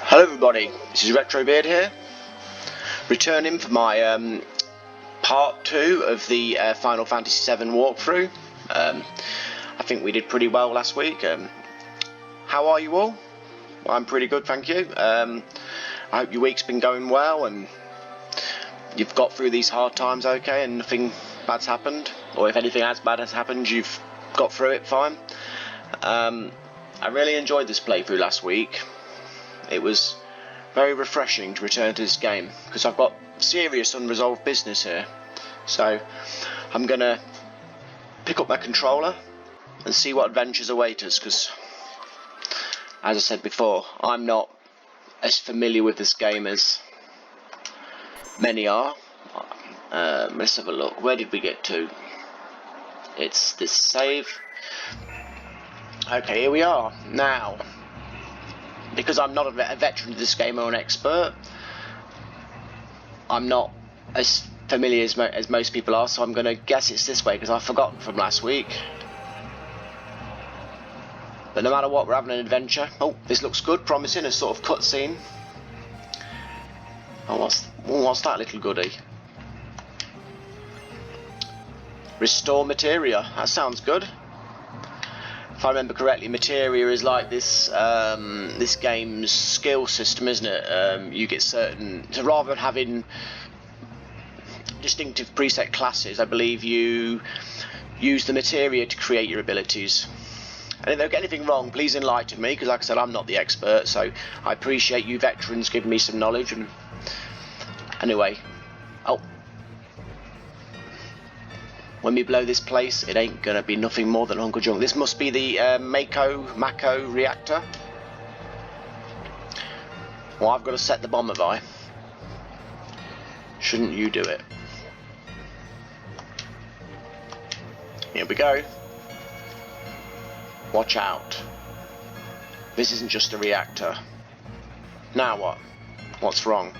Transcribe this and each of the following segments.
Hello everybody, this is Retrobeard here, returning for my part 2 of the Final Fantasy VII walkthrough. I think we did pretty well last week. How are you all? Well, I'm pretty good, thank you. I hope your week's been going well and you've got through these hard times okay and nothing bad's happened, or if anything as bad has happened you've got through it fine. I really enjoyed this playthrough last week. It was very refreshing to return to this game because I've got serious unresolved business here. So I'm gonna pick up my controller and see what adventures await us, because as I said before, I'm not as familiar with this game as many are. Let's have a look. Where did we get to? It's this save. Okay, here we are now. Because I'm not a veteran of this game or an expert, I'm not as familiar as most people are, so I'm going to guess it's this way because I've forgotten from last week. But no matter what, we're having an adventure. Oh, this looks good, promising, a sort of cutscene. Oh, what's that little goodie? Restore materia, that sounds good. If I remember correctly, materia is like this this game's skill system, isn't it? You get certain, so rather than having distinctive preset classes, I believe you use the materia to create your abilities. And if I get anything wrong, please enlighten me, because like I said, I'm not the expert, so I appreciate you veterans giving me some knowledge. And anyway, oh, when we blow this place, it ain't gonna be nothing more than Uncle Junk. This must be the Mako reactor. Well, I've got to set the bomb, have I? Shouldn't you do it? Here we go. Watch out. This isn't just a reactor. Now what? What's wrong?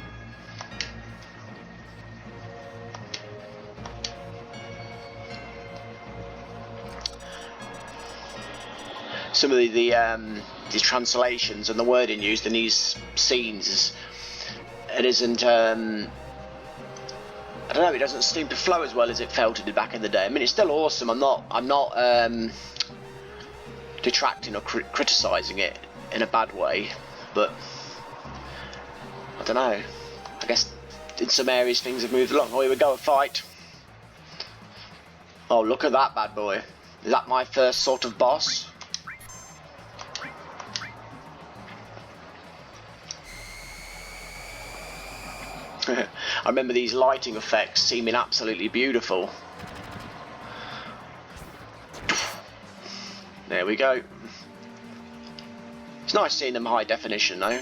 Some of the translations and the wording used in these scenes it isn't I don't know, it doesn't seem to flow as well as it felt it did back in the day. I mean, it's still awesome. I'm not detracting or criticising it in a bad way, but I don't know. I guess in some areas things have moved along. Oh, here we go, a fight. Oh, look at that bad boy. Is that my first sort of boss? I remember these lighting effects seeming absolutely beautiful. There we go. It's nice seeing them high definition though.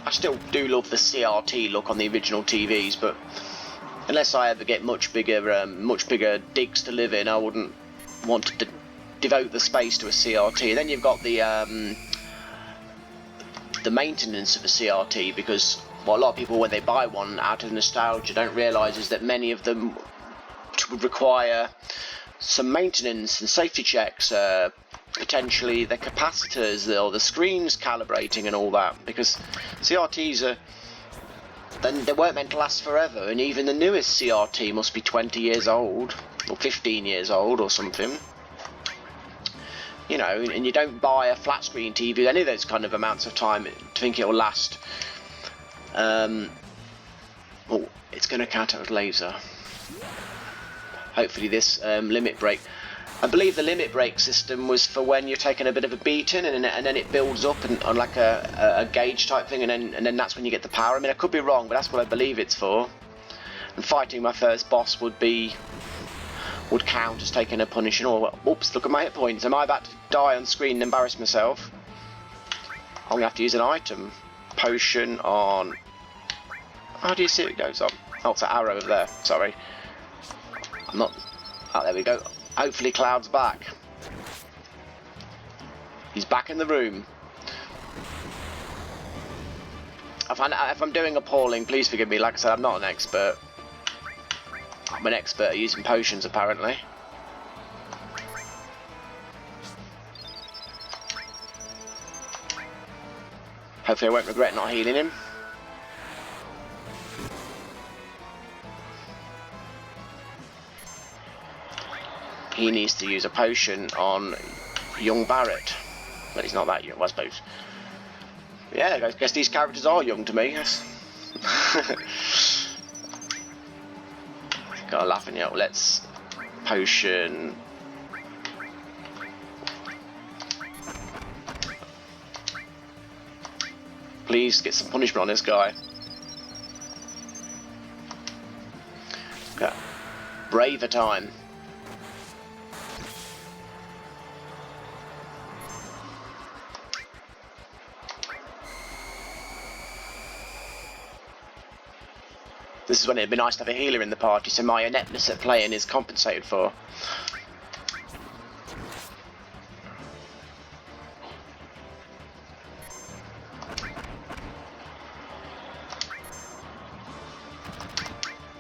I still do love the CRT look on the original TVs, but unless I ever get much bigger digs to live in, I wouldn't want to devote the space to a CRT. And then you've got the maintenance of a CRT, because what a lot of people, when they buy one out of nostalgia, don't realise is that many of them would require some maintenance and safety checks, potentially the capacitors or the screens calibrating and all that, because CRTs they weren't meant to last forever, and even the newest CRT must be 20 years old or 15 years old or something. You know, and you don't buy a flat screen TV any of those kind of amounts of time to think it'll last. Oh, it's going to counter with laser. Hopefully this limit break. I believe the limit break system was for when you're taking a bit of a beating, and then it builds up on like a gauge type thing, and then that's when you get the power. I mean, I could be wrong, but that's what I believe it's for. And fighting my first boss would count as taking a punishing. Or oops, look at my hit points. Am I about to die on screen and embarrass myself? I'm gonna have to use an item. Potion on. How do you see it goes on? Oh, it's an arrow over there. Sorry. I'm not. Oh, there we go. Hopefully Cloud's back. He's back in the room. If I'm doing appalling, please forgive me. Like I said, I'm not an expert. I'm an expert at using potions, apparently. Hopefully I won't regret not healing him. He needs to use a potion on young Barrett. But he's not that young, I suppose. Yeah, I guess these characters are young to me, yes. Got a laughing out. Let's potion. Please get some punishment on this guy. Yeah. Braver time. This is when it'd be nice to have a healer in the party, so my ineptness at playing is compensated for.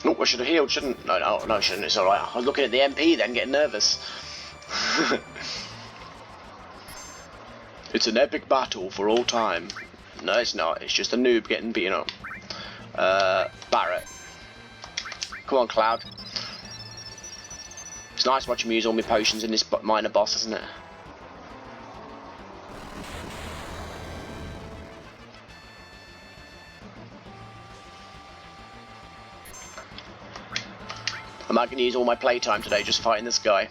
Oh, I should have healed, shouldn't? No, I shouldn't. It's alright. I was looking at the MP then, getting nervous. It's an epic battle for all time. No, it's not. It's just a noob getting beaten up. Barrett. Come on, Cloud. It's nice watching me use all my potions in this minor boss, isn't it? Am I going to use all my playtime today just fighting this guy?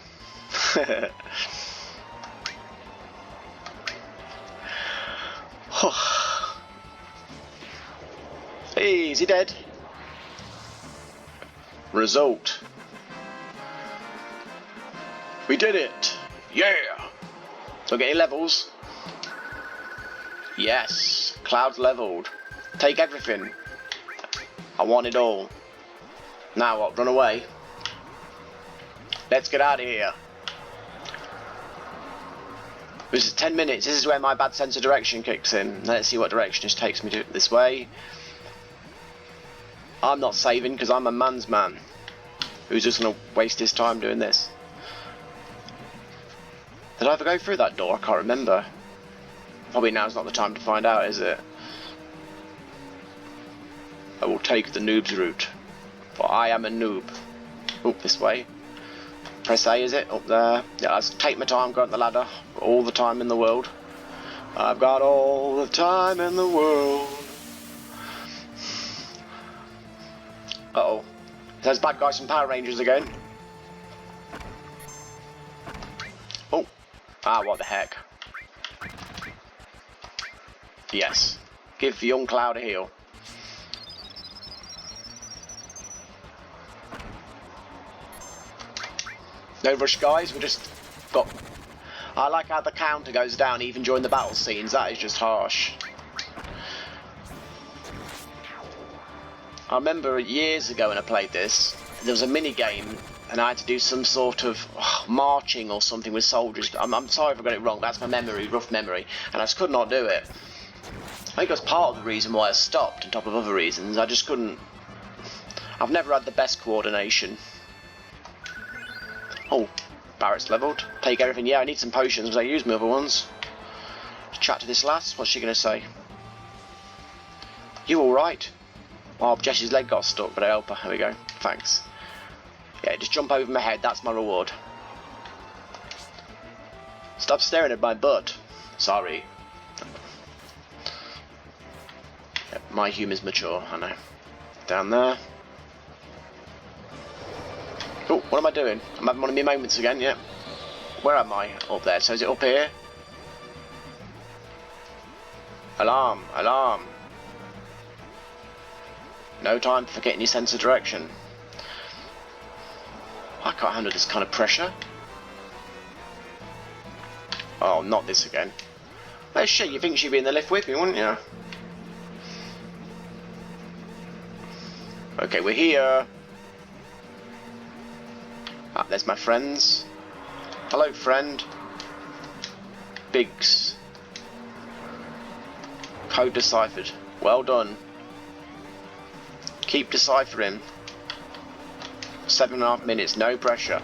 Hey, is he dead? Result. We did it! Yeah! So getting levels? Yes. Cloud's leveled. Take everything. I want it all. Now what? Run away? Let's get out of here. This is 10 minutes. This is where my bad sense of direction kicks in. Let's see what direction this takes me to. This way. I'm not saving because I'm a man's man who's just going to waste his time doing this. Did I ever go through that door? I can't remember. Probably now's not the time to find out, is it? I will take the noob's route, for I am a noob. Oh, this way. Press A, is it? Up there. Yeah, let's take my time, go up the ladder. All the time in the world. I've got all the time in the world. Uh-oh. There's bad guys from Power Rangers again. Oh. Ah, what the heck. Yes. Give young Cloud a heal. No rush, guys. We just got... I like how the counter goes down even during the battle scenes. That is just harsh. I remember years ago when I played this, there was a mini game and I had to do some sort of marching or something with soldiers. I'm sorry if I got it wrong, that's my memory, rough memory, and I just could not do it. I think that's part of the reason why I stopped, on top of other reasons. I just couldn't... I've never had the best coordination. Oh, Barrett's levelled. Take everything. Yeah, I need some potions because I used my other ones. Let's chat to this lass. What's she going to say? You alright? Oh, Jess's leg got stuck, but I help her. There we go. Thanks. Yeah, just jump over my head. That's my reward. Stop staring at my butt. Sorry. Yep, my humour's mature, I know. Down there. Oh, what am I doing? I'm having one of my moments again, yeah. Where am I? Up there. So is it up here? Alarm, alarm. No time for forgetting your sense of direction. I can't handle this kind of pressure. Oh, not this again. Oh shit, you think she'd be in the lift with me, wouldn't you? Okay, we're here. Ah, there's my friends. Hello, friend. Biggs. Code deciphered. Well done. Keep deciphering. 7.5 minutes, no pressure.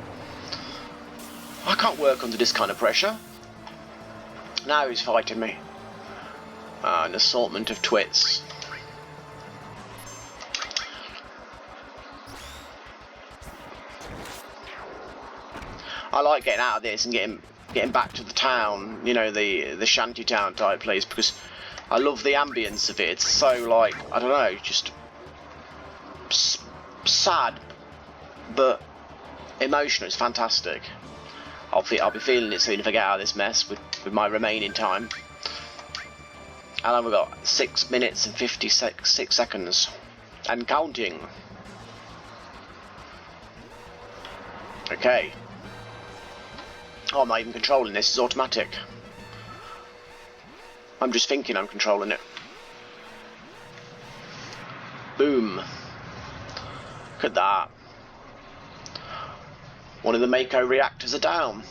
I can't work under this kind of pressure. Now he's fighting me. An assortment of twits. I like getting out of this and getting back to the town, you know, the shanty town type place, because I love the ambience of it. It's so, like, I don't know, just sad but emotional. It's fantastic. I'll be feeling it soon if I get out of this mess with my remaining time. And then we've got 6 minutes and 56 seconds and counting. Okay. Oh, I'm not even controlling this. It's automatic. I'm just thinking I'm controlling it. Boom. Look at that. One of the Mako reactors are down.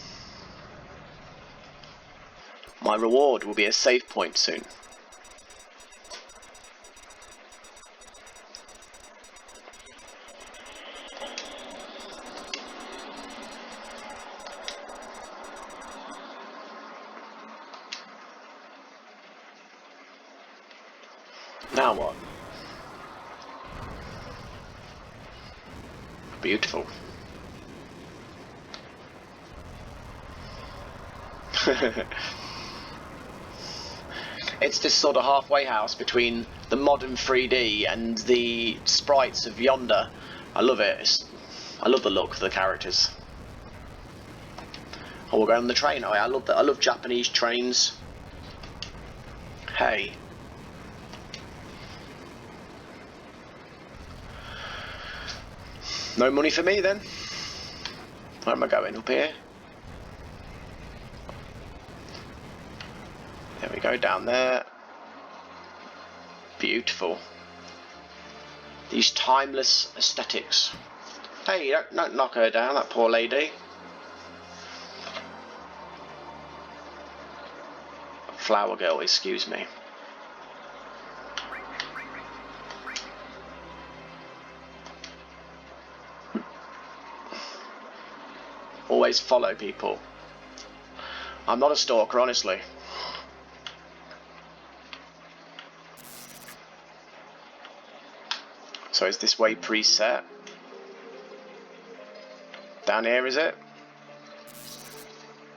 My reward will be a save point soon. Now what? Beautiful. It's this sort of halfway house between the modern 3D and the sprites of Yonder. I love it. I love the look of the characters. Oh, we're going on the train. Oh, yeah, I love that. I love Japanese trains. Hey. No money for me then. Where am I going? Up here? There we go, down there. Beautiful. These timeless aesthetics. Hey, don't knock her down, that poor lady. Flower girl, excuse me. Always follow people. I'm not a stalker, honestly. So is this way preset? Down here, is it?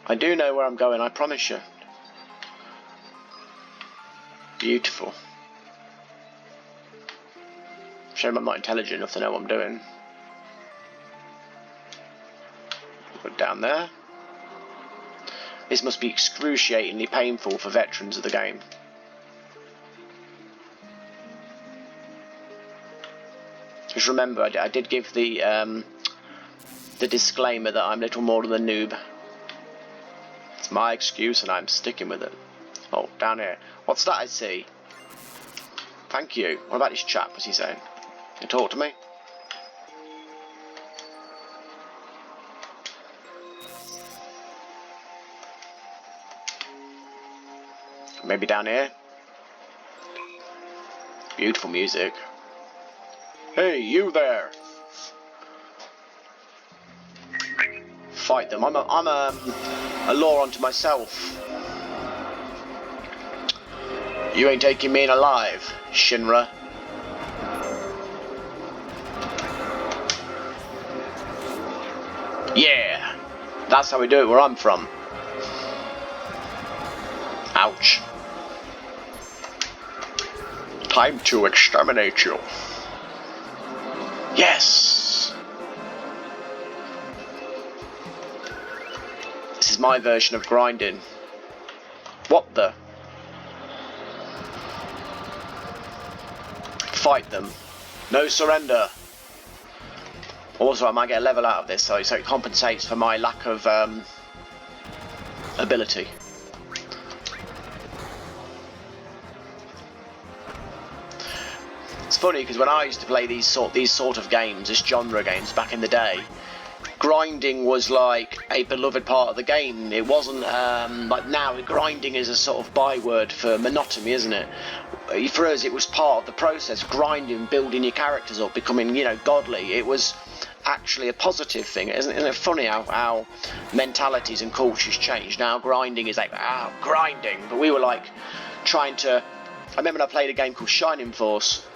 I do know where I'm going, I promise you. Beautiful. Shame I'm not intelligent enough to know what I'm doing. Put down there. This must be excruciatingly painful for veterans of the game. Just remember, I did give the disclaimer that I'm little more than a noob. It's my excuse and I'm sticking with it. Oh, down here. What's that I see? Thank you. What about this chap? What's he saying? Can you talk to me? Maybe down here? Beautiful music. Hey, you there! Fight them. I'm a law unto myself. You ain't taking me in alive, Shinra. Yeah, that's how we do it where I'm from. Ouch. Time to exterminate you. Yes! This is my version of grinding. What the? Fight them. No surrender. Also, I might get a level out of this, so it compensates for my lack of ability. It's funny because when I used to play these sort of games, this genre games back in the day, grinding was like a beloved part of the game. It wasn't like now. Grinding is a sort of byword for monotony, isn't it? For us, it was part of the process. Grinding, building your characters up, becoming, you know, godly. It was actually a positive thing. Isn't it funny how mentalities and cultures change? Now grinding is like grinding, but we were like trying to I remember I played a game called Shining Force,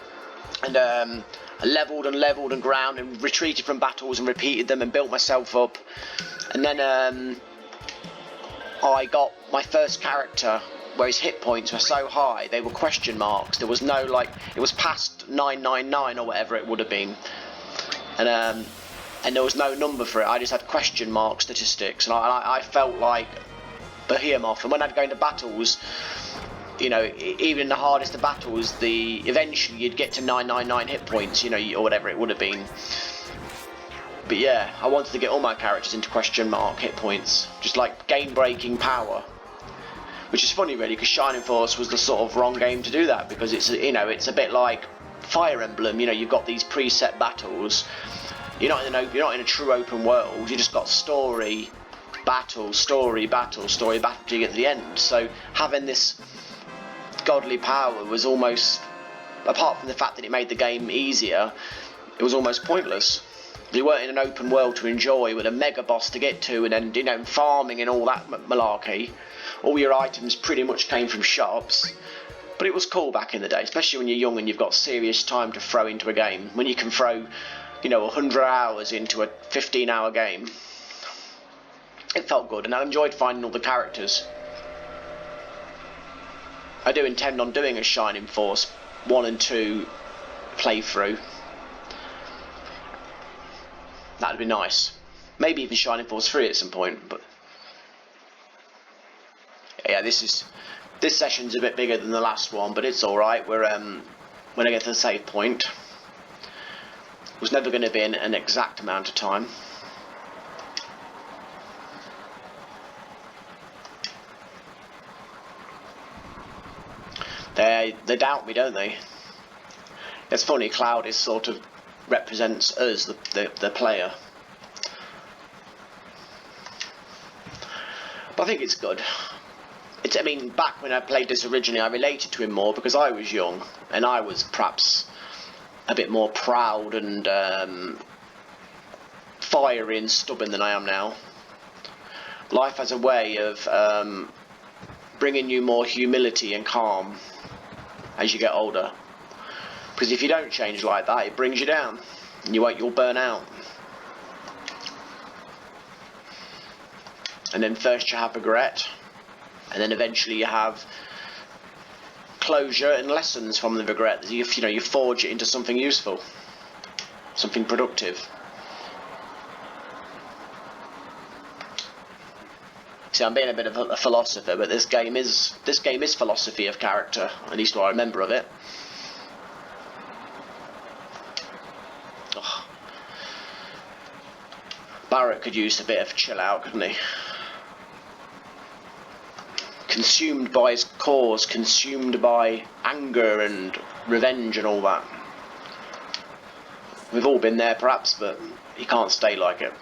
and I leveled and ground and retreated from battles and repeated them and built myself up, and then I got my first character where his hit points were so high they were question marks. There was no, like, it was past 999 or whatever it would have been, and there was no number for it. I just had question mark statistics, and I felt like Behemoth. And when I'd go into battles, you know, even in the hardest of battles, eventually you'd get to 999 hit points, you know, or whatever it would have been. But yeah, I wanted to get all my characters into question mark hit points, just like game-breaking power. Which is funny, really, because Shining Force was the sort of wrong game to do that, because it's, you know, it's a bit like Fire Emblem. You know, you've got these preset battles. You're not in a true open world. You just got story, battle, story, battle, story, battle to get to the end. So having this godly power was almost, apart from the fact that it made the game easier, it was almost pointless. You weren't in an open world to enjoy with a mega boss to get to, and then, you know, farming and all that malarkey. All your items pretty much came from shops, but it was cool back in the day, especially when you're young and you've got serious time to throw into a game. When you can throw, you know, 100 hours into a 15-hour game, it felt good, and I enjoyed finding all the characters. I do intend on doing a Shining Force 1 and 2 playthrough. That'd be nice. Maybe even Shining Force 3 at some point, but yeah, this session's a bit bigger than the last one, but it's alright. We're when I get to the save point, it was never going to be an exact amount of time. They doubt me, don't they? It's funny, Cloud is sort of represents us, the player. But I think it's good. I mean, back when I played this originally, I related to him more because I was young and I was perhaps a bit more proud and fiery and stubborn than I am now. Life has a way of bringing you more humility and calm as you get older. Because if you don't change like that, it brings you down, and you'll burn out. And then first you have regret, and then eventually you have closure and lessons from the regret. You forge it into something useful, something productive. See, I'm being a bit of a philosopher, but this game is philosophy of character, at least what I remember of it. Oh. Barrett could use a bit of chill out, couldn't he? Consumed by his cause, consumed by anger and revenge and all that. We've all been there perhaps, but he can't stay like it.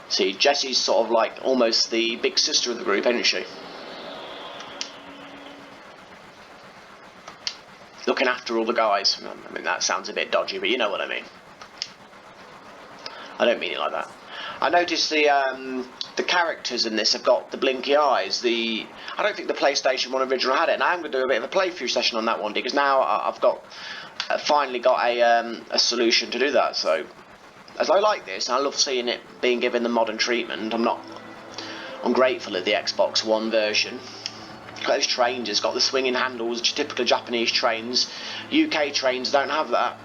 See, Jessie's sort of like almost the big sister of the group, isn't she? Looking after all the guys. I mean, that sounds a bit dodgy, but you know what I mean. I don't mean it like that. I noticed the characters in this have got the blinky eyes. I don't think the PlayStation 1 original had it, and I'm going to do a bit of a playthrough session on that one, because now I've finally got a solution to do that. So, as I like this, and I love seeing it being given the modern treatment, I'm grateful of the Xbox One version. Look at those trains, it's got the swinging handles, typical Japanese trains. UK trains don't have that.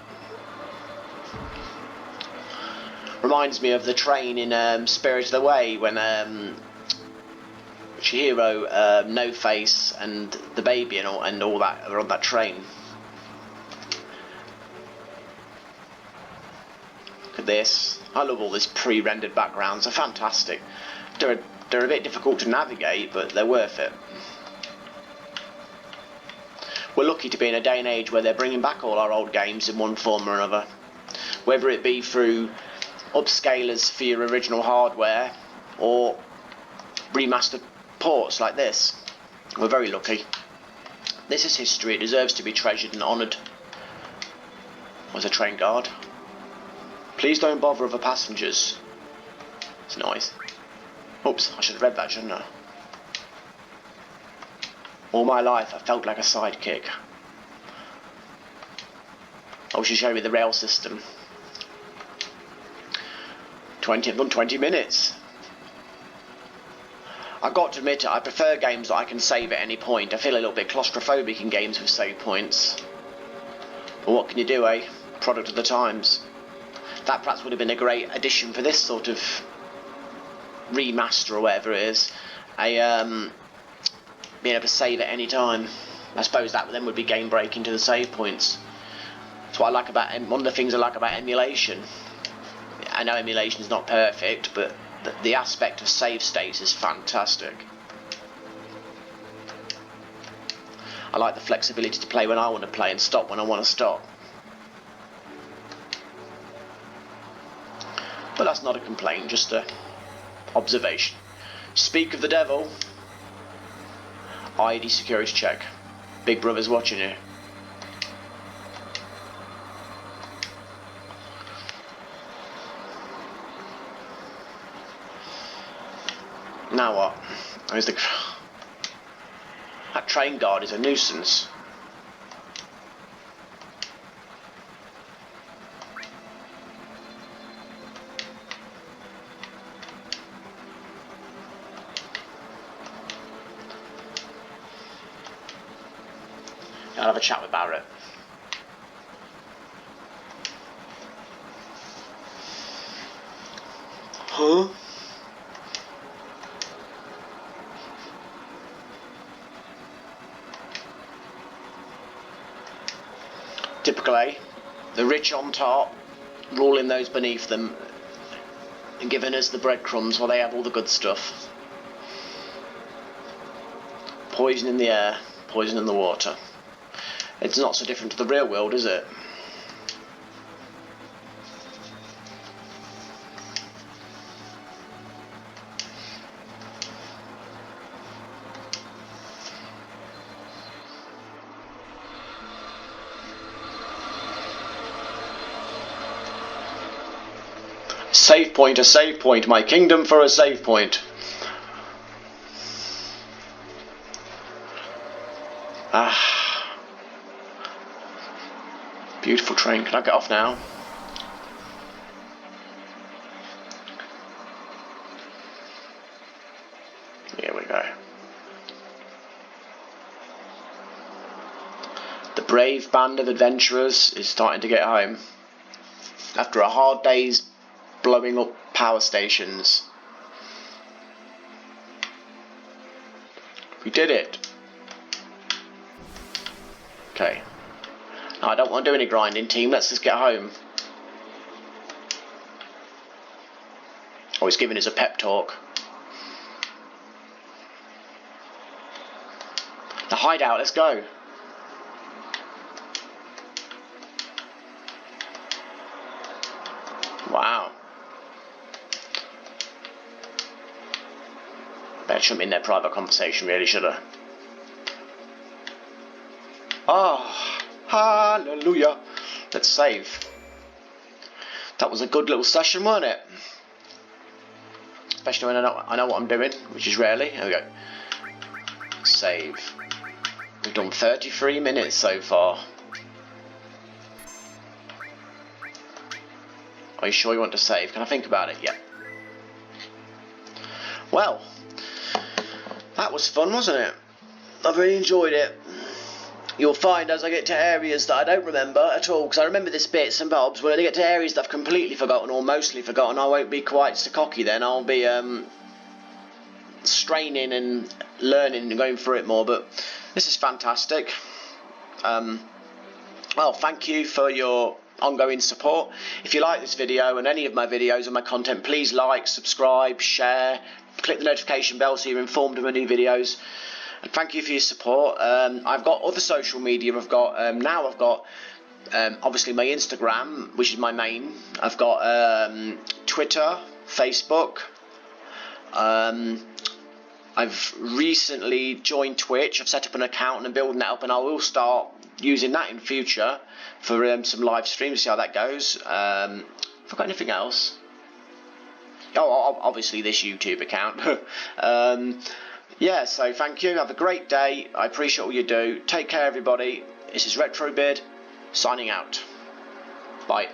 Reminds me of the train in Spirited Away when Chihiro, No Face, and the baby and all that are on that train. Look at this. I love all these pre-rendered backgrounds. They're fantastic. They're a bit difficult to navigate, but they're worth it. We're lucky to be in a day and age where they're bringing back all our old games in one form or another, whether it be through upscalers for your original hardware or remastered ports like this. We're very lucky. This is history. It deserves to be treasured and honoured. Was a train guard. Please don't bother other passengers. It's nice. Oops, I should have read that, shouldn't I? All my life, I felt like a sidekick. Oh, she showed me the rail system. I've done 20 minutes. I've got to admit, I prefer games that I can save at any point. I feel a little bit claustrophobic in games with save points. But what can you do, eh? Product of the times. That perhaps would have been a great addition for this sort of remaster or whatever it is. Being able to save at any time. I suppose that then would be game breaking to the save points. That's what I like about one of the things I like about emulation. I know emulation is not perfect, but the aspect of save states is fantastic. I like the flexibility to play when I want to play and stop when I want to stop. But that's not a complaint, just a observation. Speak of the devil. ID security check. Big Brother's watching you. Now what? Where's the... That train guard is a nuisance. I'll have a chat with Barrett. Huh? Typically, the rich on top, ruling those beneath them, and giving us the breadcrumbs while they have all the good stuff. Poison in the air, poison in the water. It's not so different to the real world, is it? Save point, a save point, my kingdom for a save point. Ah. Beautiful train. Can I get off now? Here we go. The brave band of adventurers is starting to get home. After a hard day's blowing up power stations. We did it. Okay. No, I don't want to do any grinding, team. Let's just get home. Oh, he's giving us a pep talk. The hideout, let's go. Wow. Better shouldn't be in their private conversation, really, should I? Oh, hallelujah. Let's save. That was a good little session, wasn't it? Especially when I know what I'm doing, which is rarely. There we go. Save. We've done 33 minutes so far. Are you sure you want to save? Can I think about it? Yeah. Well, that was fun, wasn't it? I really enjoyed it. You'll find as I get to areas that I don't remember at all, because I remember this bits and bobs, when I get to areas that I've completely forgotten or mostly forgotten, I won't be quite so cocky then. I'll be straining and learning and going through it more, but this is fantastic. Well, thank you for your ongoing support. If you like this video and any of my videos and my content, please like, subscribe, share, click the notification bell so you're informed of my new videos. And thank you for your support. I've got other social media. I've got obviously my Instagram, which is my main. I've got Twitter, Facebook. I've recently joined Twitch. I've set up an account and I'm building that up, and I will start using that in future for some live streams. See how that goes. Have I got anything else? obviously this YouTube account. Yeah, so thank you. Have a great day. I appreciate all you do. Take care, everybody. This is RetroBeard signing out. Bye.